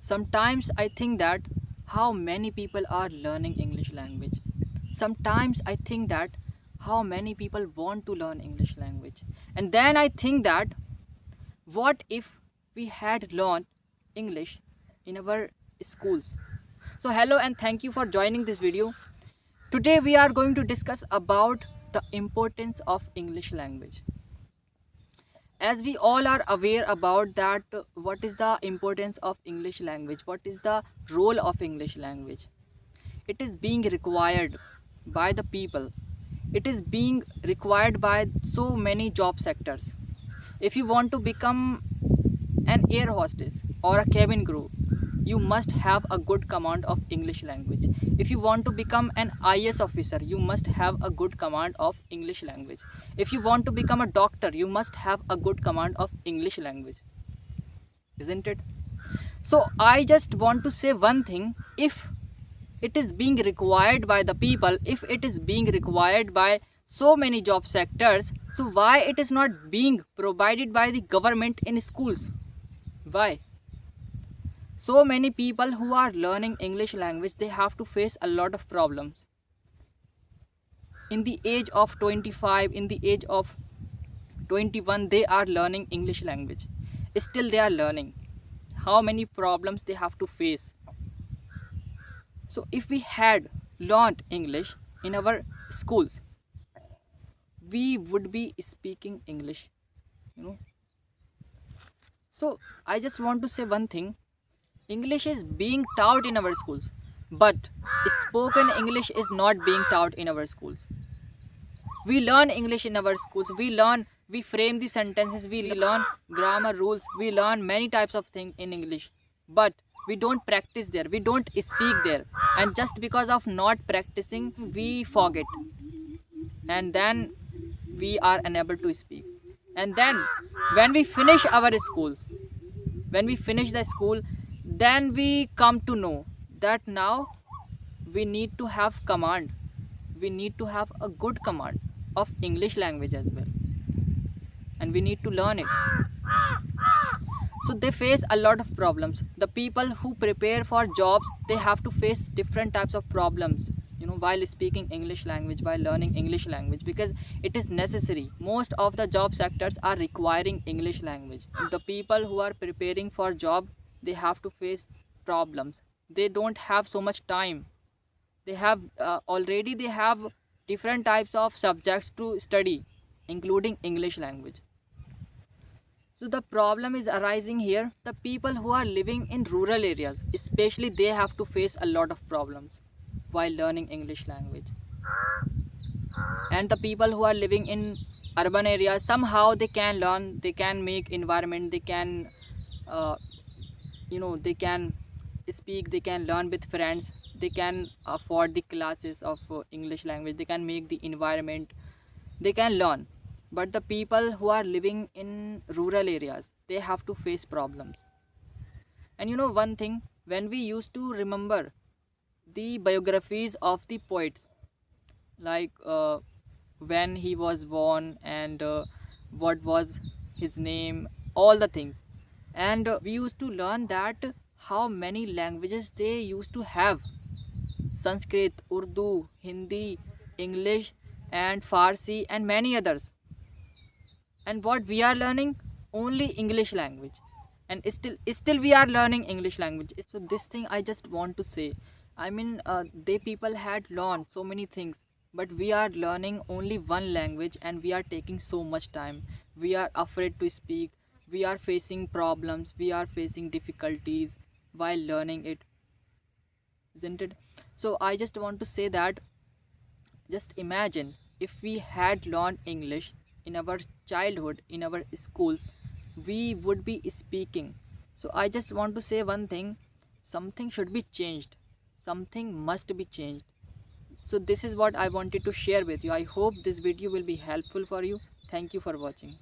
Sometimes I think that how many people are learning English language. Sometimes I think that how many people want to learn English language. And then I think that what if we had learned English in our schools. So hello and thank you for joining this video. Today we are going to discuss about the importance of English language. As we all are aware about that, what is the importance of English language, what is the role of English language. It is being required by the people, it is being required by so many job sectors. If you want to become an air hostess or a cabin crew, you must have a good command of English language. If you want to become an IS officer, you must have a good command of English language. If you want to become a doctor, you must have a good command of English language, isn't it? So I just want to say one thing: if it is being required by the people, if it is being required by so many job sectors, so why it is not being provided by the government in schools? Why? So many people who are learning English language, they have to face a lot of problems. In the age of 25, in the age of 21, they are learning English language. Still they are learning. How many problems they have to face. So if we had learned English in our schools, we would be speaking English, you know. So I just want to say one thing: English is being taught in our schools, but spoken English is not being taught in our schools. We learn English in our schools, we frame the sentences, we learn grammar rules, we learn many types of things in English, but we don't practice there, we don't speak there. And just because of not practicing, we forget, and then we are unable to speak. And then when we finish our schools, when we finish the school, then we come to know that now we need to have command, we need to have a good command of English language as well, and we need to learn it. So they face a lot of problems. The people who prepare for jobs, they have to face different types of problems, you know, while speaking English language, while learning English language, because it is necessary. Most of the job sectors are requiring English language. The people who are preparing for job, they have to face problems. They don't have so much time. They have already they have different types of subjects to study, including English language. So the problem is arising here. The people who are living in rural areas, especially, they have to face a lot of problems while learning English language. And the people who are living in urban areas, somehow they can learn, they can make environment, they can they can speak, they can learn with friends, they can afford the classes of English language, they can make the environment, they can learn. But the people who are living in rural areas, they have to face problems. And you know one thing, when we used to remember the biographies of the poets, like when he was born, and what was his name, all the things, and we used to learn that how many languages they used to have: Sanskrit, Urdu, Hindi, English, and Farsi, and many others. And what we are learning? Only English language. And still we are learning English language. So this thing I just want to say, I mean, they people had learned so many things, but we are learning only one language, and we are taking so much time. We are afraid to speak, we are facing problems, we are facing difficulties while learning it, isn't it? So I just want to say that, just imagine if we had learned English in our childhood, in our schools, we would be speaking. So I just want to say one thing: something should be changed, something must be changed. So this is what I wanted to share with you. I hope this video will be helpful for you. Thank you for watching.